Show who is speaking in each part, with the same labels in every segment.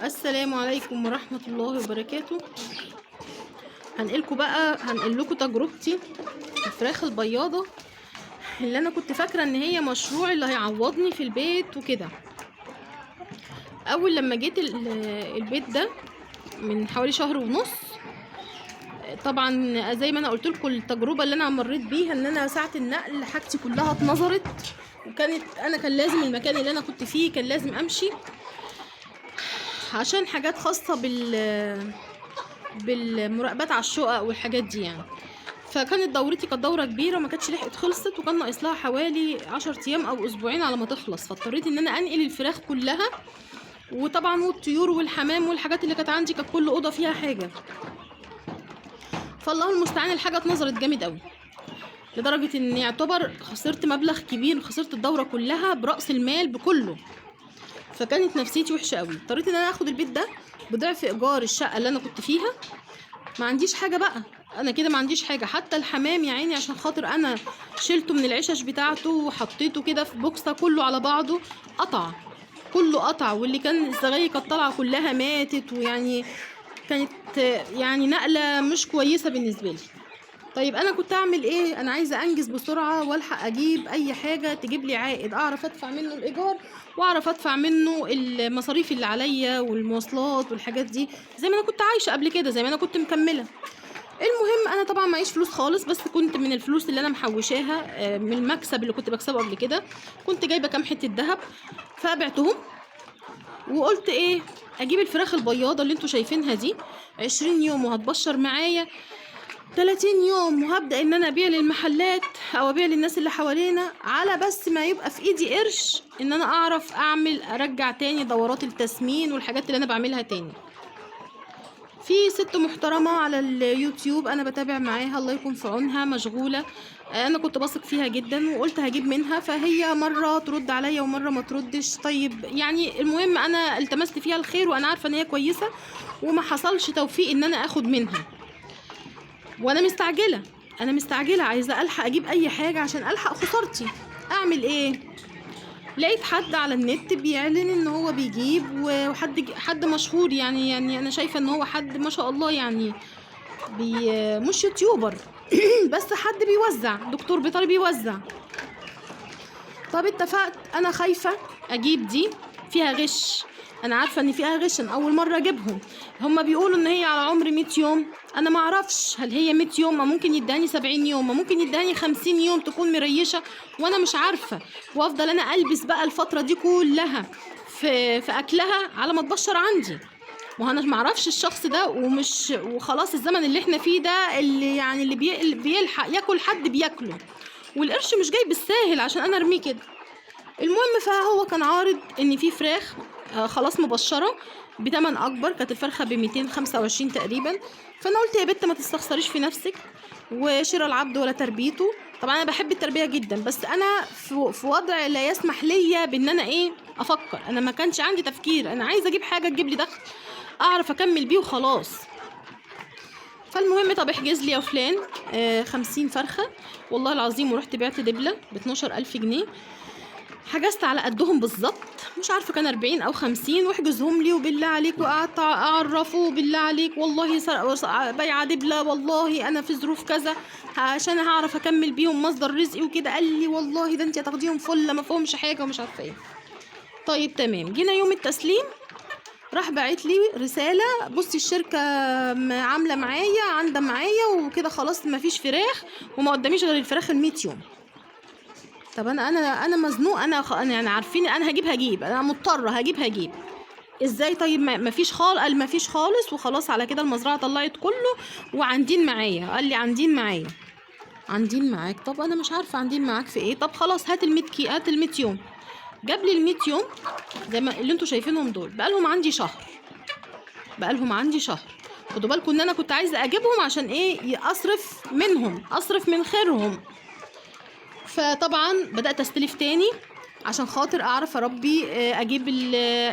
Speaker 1: السلام عليكم ورحمة الله وبركاته. هنقل لكم تجربتي الفراخ البياضة اللي انا كنت فاكرة ان هي مشروع اللي هيعوضني في البيت وكده. اول لما جيت البيت ده من حوالي شهر ونص، طبعا زي ما انا قلت لكم التجربة اللي انا مريت بيها ان انا ساعة النقل حاجتي كلها اتنظرت، كان لازم المكان اللي انا كنت فيه كان لازم امشي عشان حاجات خاصة بالمراقبات على الشقق والحاجات دي يعني. فكانت دورتي كانت دورة كبيرة وما كانتش لحقت خلصت، وكان ناقص لها حوالي 10 ايام او اسبوعين على ما تخلص، فاضطريت ان انا انقل الفراخ كلها، وطبعا والطيور والحمام والحاجات اللي كانت عندي، كانت كل اوضه فيها حاجه. فالله المستعان الحاجه اتنظرت جامد قوي لدرجه ان يعتبر خسرت مبلغ كبير، خسرت الدوره كلها براس المال بكله. فكانت نفسيتي وحشه قوي، اضطريت ان انا اخد البيت ده بضعف ايجار الشقه اللي انا كنت فيها. ما عنديش حاجه بقى، انا كده ما عنديش حاجه، حتى الحمام يا عيني عشان خاطر انا شلته من العشش بتاعته وحطيته كده في بوكسه كله على بعضه قطع، كله قطع، واللي كان الزغاية كانت طالعه كلها ماتت، ويعني كانت يعني نقله مش كويسه بالنسبه لي. طيب انا كنت اعمل ايه؟ انا عايزه انجز بسرعه والحق اجيب اي حاجه تجيب لي عائد، اعرف ادفع منه الايجار واعرف ادفع منه المصاريف اللي عليا والمواصلات والحاجات دي، زي ما انا كنت عايشه قبل كده، زي ما انا كنت مكمله. المهم انا طبعا معيش فلوس خالص، بس كنت من الفلوس اللي انا محوشاها من المكسب اللي كنت بكسبه قبل كده، كنت جايبه كام حته ذهب فبعتهم، وقلت ايه، اجيب الفراخ البياضه اللي انتوا شايفينها دي 20 يوم وهتبشر معايا 30 يوم، وهبدأ ان انا ابيع للمحلات او ابيع للناس اللي حوالينا، على بس ما يبقى في ايدي قرش ان انا اعرف ارجع تاني دورات التسمين والحاجات اللي انا بعملها تاني. في ست محترمة على اليوتيوب انا بتابع معاها، الله يكون في عونها، مشغولة، انا كنت بثق فيها جدا وقلت هجيب منها، فهي مرة ترد عليا ومرة ما تردش. طيب يعني المهم انا التمست فيها الخير وانا عارفة ان هي كويسة، وما حصلش توفيق ان انا اخد منها، وانا مستعجله عايزه الحق اجيب اي حاجه عشان الحق خسارتي. اعمل ايه؟ لقيت حد على النت بيعلن ان هو بيجيب، وحد مشهور يعني انا شايفه ان هو حد ما شاء الله، يعني مش يوتيوبر بس حد بيوزع، دكتور بيطري بيوزع. طب اتفقت، انا خايفه اجيب دي فيها غش، انا عارفه ان فيها غش، انا اول مره اجيبهم. هما بيقولوا ان هي على عمر 100 يوم، انا ما اعرفش هل هي 100 يوم، ما ممكن يداني 70 يوم، ما ممكن يداني 50 يوم تكون مريشه وانا مش عارفه، وافضل انا البس بقى الفتره دي كلها في اكلها على ما تبشر عندي. وانا ما اعرفش الشخص ده، وخلاص الزمن اللي احنا فيه ده اللي يعني اللي بيلحق ياكل حد بياكله، والقرش مش جاي بالساهل عشان انا ارميه كده. المهم فهو كان عارض ان في فراخ خلاص مبشره بتمن اكبر، كانت الفرخه ب 225 تقريبا. فانا قلت يا بت ما تستخسريش في نفسك وشراء العبد ولا تربيته. طبعا انا بحب التربيه جدا، بس انا في وضع لا يسمح ليا بان انا افكر، انا ما كانش عندي تفكير، انا عايزه اجيب حاجه تجيب لي دخل اعرف اكمل بيه وخلاص. فالمهم طب احجز لي يا فلان 50 فرخه والله العظيم، ورحت بعت دبله ب 12000 جنيه، حجزت على قدهم بالظبط، مش عارفه كان 40 او 50، واحجزهم لي وبالله عليك، وقعدت اعرفه بالله عليك والله بيعه دبله، والله انا في ظروف كذا عشان هعرف اكمل بيهم مصدر رزقي وكده. قال لي والله ده انت هتاخديهم فله ما فيهمش حاجه ومش عارفه ايه. طيب تمام، جينا يوم التسليم راح باعت لي رساله، بصي الشركه عامله معايا عندها معايا وكده، خلاص ما فيش فراخ وما قداميش غير الفراخ ال100 يوم. طب انا مزنوق، انا يعني عارفين انا هجيب، انا مضطره هجيب ازاي؟ طيب ما فيش قال ما فيش خالص، وخلاص على كده المزرعه طلعت كله وعندين معايا. قال لي عندين معايا، عندين معاك؟ طب انا مش عارفه عندين معاك في ايه. طب خلاص هات هات ال100 يوم. جاب لي ال100 يوم زي ما اللي انتوا شايفينهم دول، بقالهم عندي شهر. خدوا بالكم ان انا كنت عايزه اجيبهم عشان اصرف من خيرهم. فطبعا بدأت استلف تاني عشان خاطر اعرف اربي، اجيب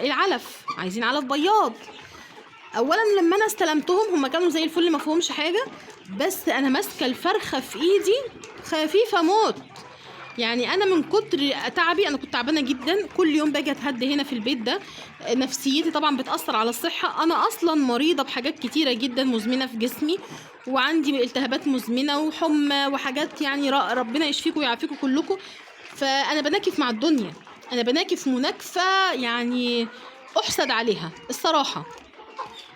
Speaker 1: العلف، عايزين علف بياض. اولا لما انا استلمتهم هم كانوا زي الفل ما فيهمش حاجه، بس انا ماسكه الفرخه في ايدي خفيفه موت، يعني انا من كتر تعبي انا كنت تعبانه جدا، كل يوم باجي اتهدى هنا في البيت ده. نفسيتي طبعا بتاثر على الصحه، انا اصلا مريضه بحاجات كتيره جدا مزمنه في جسمي، وعندي التهابات مزمنه وحمى وحاجات، يعني ربنا يشفيكم ويعافيكم كلكم. فانا بناكف مع الدنيا، انا بناكف مناكفه يعني احسد عليها الصراحه.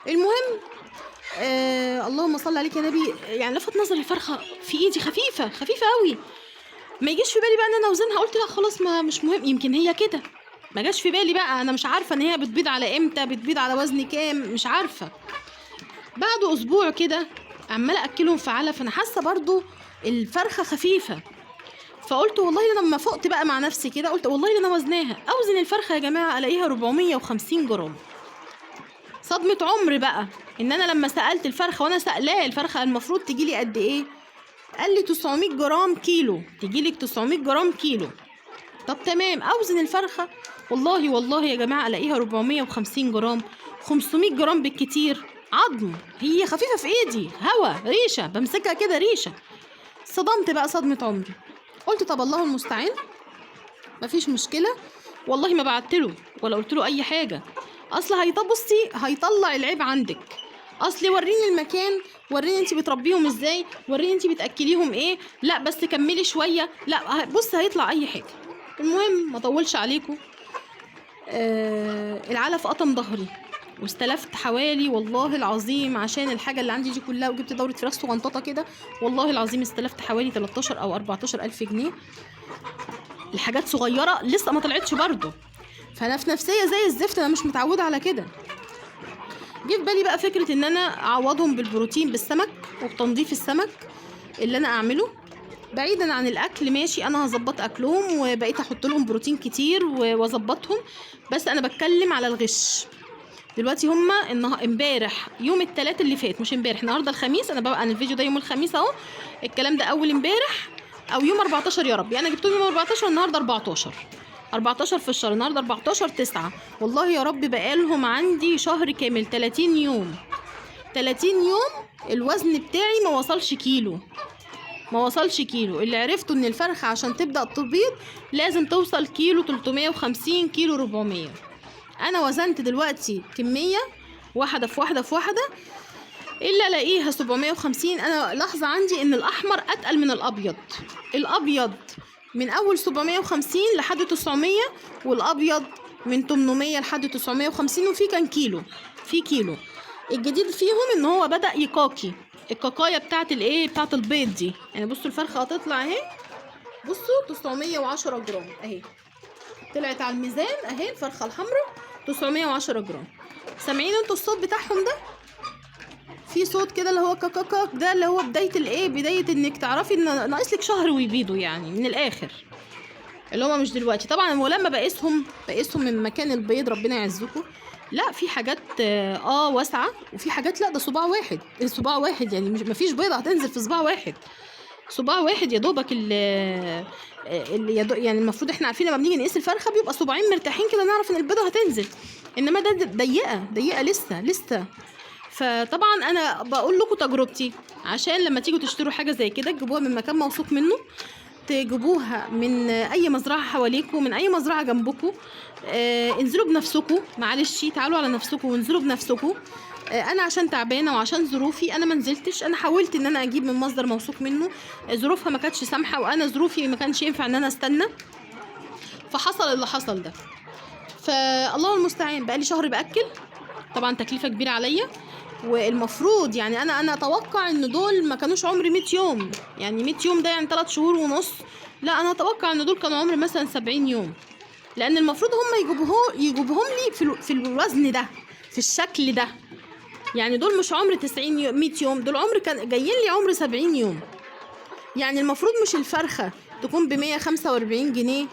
Speaker 1: المهم اللهم صل عليك يا نبي، يعني لفت نظري الفرخه في ايدي خفيفه خفيفه قوي. ما يجيش في بالي بقى ان انا اوزنها، قلت لا خلاص ما مش مهم، يمكن هي كده. ما جاش في بالي بقى، انا مش عارفه ان هي بتبيض على امتى، بتبيض على وزن كام، مش عارفه. بعد اسبوع كده عماله اكلهم في علف، انا حاسه برضو الفرخه خفيفه. فقلت والله انا لما فقت بقى مع نفسي كده، قلت والله انا وزناها، اوزن الفرخه يا جماعه الاقيها 450 جرام. صدمه عمر بقى ان انا لما سالت الفرخه، وانا سالاه الفرخه المفروض تجيلي قد ايه، قال لي 900 جرام كيلو، تجيلك 900 جرام كيلو. طب تمام، اوزن الفرخه، والله يا جماعه الاقيها 450 جرام، 500 جرام بالكتير عظم. هي خفيفه في ايدي، هوا ريشه بمسكها كده ريشه. صدمت بقى صدمه عمري، قلت طب الله المستعان، مفيش مشكله. والله ما بعتله ولا قلت له اي حاجه، اصل بصي هيطلع العيب عندك، اصلي وريني المكان، وريني انت بتربيهم ازاي، وريني انت بتاكليهم ايه، لا بس كملي شويه، لا بص هيطلع اي حاجه. المهم ما اطولش عليكم، العلف قطم ظهري، واستلفت حوالي والله العظيم عشان الحاجه اللي عندي دي كلها، وجبت دوره فراخ صغنططه كده، والله العظيم استلفت حوالي 13 او 14 الف جنيه. الحاجات صغيره لسه ما طلعتش برضه، فانا في نفسيه زي الزفت، انا مش متعوده على كده. جه في بالي بقى فكره ان انا اعوضهم بالبروتين بالسمك وبتنظيف السمك اللي انا اعمله بعيدا عن الاكل. ماشي انا هظبط اكلهم، وبقيت احط لهم بروتين كتير واظبطهم، بس انا بتكلم على الغش. دلوقتي هما امبارح يوم الثلاث اللي فات، مش امبارح، النهارده الخميس، انا الفيديو ده يوم الخميس اهو، الكلام ده اول امبارح او يوم 14 يا ربي، انا جبتهم يوم 14 النهارده 14 في الشهر، النهارده 14/9، والله يا رب بقالهم عندي شهر كامل 30 يوم. 30 يوم الوزن بتاعي ما وصلش كيلو، ما وصلش كيلو. اللي عرفته ان الفرخه عشان تبدا تبيض لازم توصل كيلو 350 كيلو 400. انا وزنت دلوقتي كميه واحده في واحده في واحده الا الاقيها 750. انا لحظه عندي ان الاحمر اتقل من الابيض، الابيض من اول 750 لحد 900، والابيض من 800 لحد 950، وفي كان كيلو، في كيلو. الجديد فيهم ان هو بدا يقاكي الكاكايه بتاعت الايه، بتاعت البيض دي. يعني بصوا الفرخه هتطلع اهي، بصوا 910 جرام اهي، طلعت على الميزان اهي الفرخه الحمراء 910 جرام. سامعين انتوا الصوت بتاعهم ده؟ في صوت كده اللي هو كاكاكا ده، اللي هو بدايه الايه، بدايه انك تعرفي ان ناقص لك شهر ويبيضوا، يعني من الاخر اللي هما مش دلوقتي. طبعا ولما بقيسهم من مكان البيض ربنا يعزكم، لا في حاجات واسعه، وفي حاجات لا ده صباع واحد، صباع واحد يعني مفيش بيضه هتنزل في صباع واحد، صباع واحد يا دوبك يعني المفروض احنا عارفين لما بنيجي نقيس الفرخه بيبقى صباعين مرتاحين كده نعرف ان البيضه هتنزل، انما ده ضيقه لسه. فطبعا انا بقول لكم تجربتي، عشان لما تيجوا تشتروا حاجه زي كده تجيبوها من مكان موثوق منه، تجيبوها من اي مزرعه حواليكم، من اي مزرعه جنبكم. انزلوا بنفسكم، معلش تعالوا على نفسكم وانزلوا بنفسكم. انا عشان تعبانه وعشان ظروفي انا ما نزلتش، انا حاولت ان انا اجيب من مصدر موثوق منه، ظروفها ما كانتش سامحه، وانا ظروفي ما كانش ينفع ان انا استنى، فحصل اللي حصل ده. فالله المستعان، بقالي شهر باكل، طبعا تكلفه كبيره عليا، والمفروض يعني انا اتوقع ان دول ما كانوش عمري 100 يوم، يعني 100 يوم ده يعني 3 شهور ونص، لا انا اتوقع ان دول كانوا عمري مثلا 70 يوم، لان المفروض هم يجيبوهم لي في الوزن ده، في الشكل ده. يعني دول مش عمر 90 يوم 100 يوم، دول عمر كان جايين لي عمر 70 يوم. يعني المفروض مش الفرخه تكون ب 145 جنيه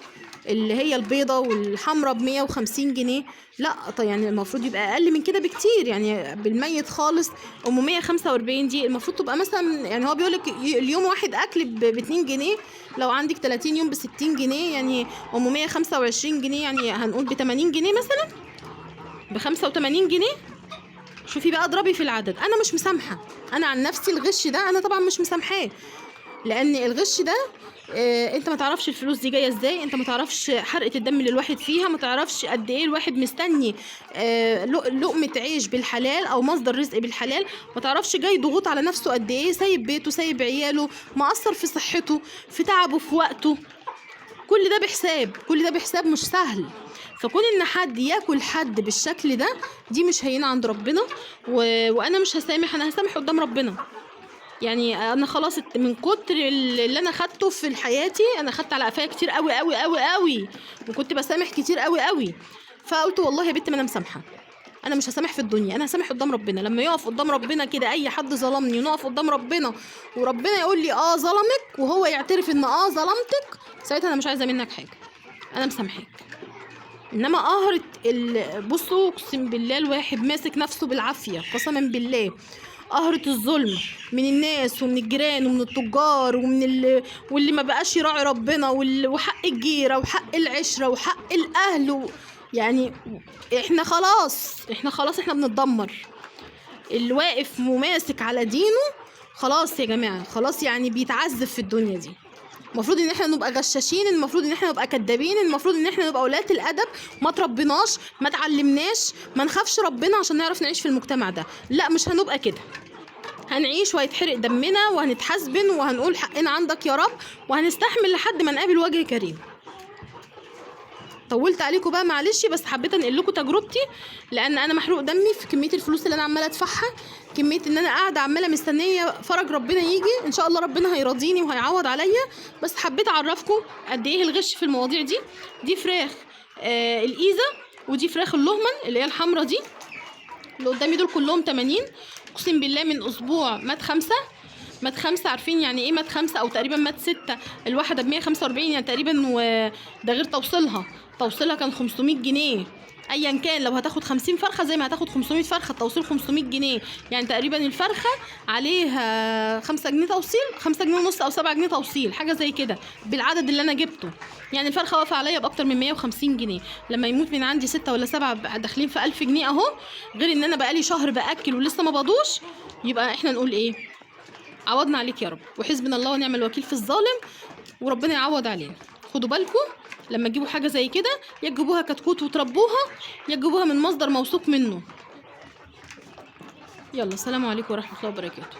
Speaker 1: اللي هي البيضه، والحمراء ب 150 جنيه، لا يعني المفروض يبقى اقل من كده بكتير، يعني بالميت خالص. 145 دي المفروض تبقى مثلا، يعني هو بيقول لك اليوم واحد اكل ب 2 جنيه، لو عندك 30 يوم ب 60 جنيه، يعني 125 جنيه، يعني هنقول ب 80 جنيه مثلا، ب 85 جنيه. شوفي بقى اضربي في العدد. انا مش مسامحه، انا عن نفسي الغش ده انا طبعا مش مسامحاه، لان الغش ده انت ما تعرفش الفلوس دي جايه ازاي، انت ما تعرفش حرقه الدم اللي الواحد فيها، ما تعرفش قد ايه الواحد مستني لقمه عيش بالحلال او مصدر رزق بالحلال، ما تعرفش جاي ضغوط على نفسه قد ايه، سايب بيته سايب عياله، مقصر في صحته في تعبه في وقته. كل ده بحساب، كل ده بحساب مش سهل. فكون ان حد ياكل حد بالشكل ده، دي مش هينة عند ربنا. وانا مش هسامح، انا هسامح قدام ربنا. يعني انا خلاص من كتر اللي انا خدته في حياتي، انا خدت على قفايا كتير قوي قوي قوي قوي، وكنت بسامح كتير قوي قوي. فقلت والله يا بنت ما انا مسامحه، انا مش هسامح في الدنيا، انا هسامح قدام ربنا. لما يقف قدام ربنا كده اي حد ظلمني، ونقف قدام ربنا وربنا يقول لي ظلمك، وهو يعترف ان ظلمتك، ساعتها انا مش عايزه منك حاجه، انا مسامحاك. انما قهرة بصوا اقسم بالله الواحد ماسك نفسه بالعافيه قسما بالله. قهرة الظلم من الناس ومن الجيران ومن التجار واللي ما بقاش يراعي ربنا، وحق الجيرة وحق العشرة وحق الأهل يعني احنا خلاص احنا بنتدمر. اللي واقف مماسك على دينه خلاص يا جماعة، خلاص يعني بيتعذب في الدنيا دي. المفروض ان احنا نبقى غشاشين، المفروض ان احنا نبقى كدابين، المفروض ان احنا نبقى قلات الادب، ما تربيناش، ما تعلمناش، ما نخافش ربنا عشان نعرف نعيش في المجتمع ده. لا مش هنبقى كده، هنعيش وهيتحرق دمنا وهنتحاسبن وهنقول حقنا عندك يا رب، وهنستحمل لحد ما نقابل وجه كريم. طولت عليكم بقى معلش، بس حبيت انقل لكم تجربتي، لان انا محروق دمي في كميه الفلوس اللي انا عماله ادفعها، كميه ان انا قاعده عماله مستنيه فرج ربنا يجي، ان شاء الله ربنا هيرضيني وهيعوض عليا. بس حبيت اعرفكم قد ايه الغش في المواضيع دي. دي فراخ الإيزة، ودي فراخ اللهمن اللي هي الحمرا دي، اللي قدامي دول كلهم 80. اقسم بالله من اسبوع مات 5. مات 5، عارفين يعني ايه مات 5 او تقريبا مات 6؟ الواحده ب 145 يعني تقريبا، وده غير توصيلها كان 500 جنيه. ايا كان لو هتاخد 50 فرخه زي ما هتاخد 500 فرخه، التوصيل 500 جنيه، يعني تقريبا الفرخه عليها 5 جنيه توصيل، 5 جنيه ونص او 7 جنيه توصيل، حاجه زي كده بالعدد اللي انا جبته. يعني الفرخه واقفه عليا باكتر من 150 جنيه. لما يموت من عندي 6 ولا 7 داخلين في 1000 جنيه اهو، غير ان انا بقالي شهر باكل ولسه ما بضوش. يبقى احنا نقول ايه؟ عوضنا عليك يا رب، وحسبنا الله ونعم الوكيل في الظالم، وربنا يعوض علينا. خدوا بالكم لما تجيبوا حاجه زي كده، يا تجيبوها كتكوت وتربوها، يا تجيبوها من مصدر موثوق منه. يلا، سلام عليكم ورحمه الله وبركاته.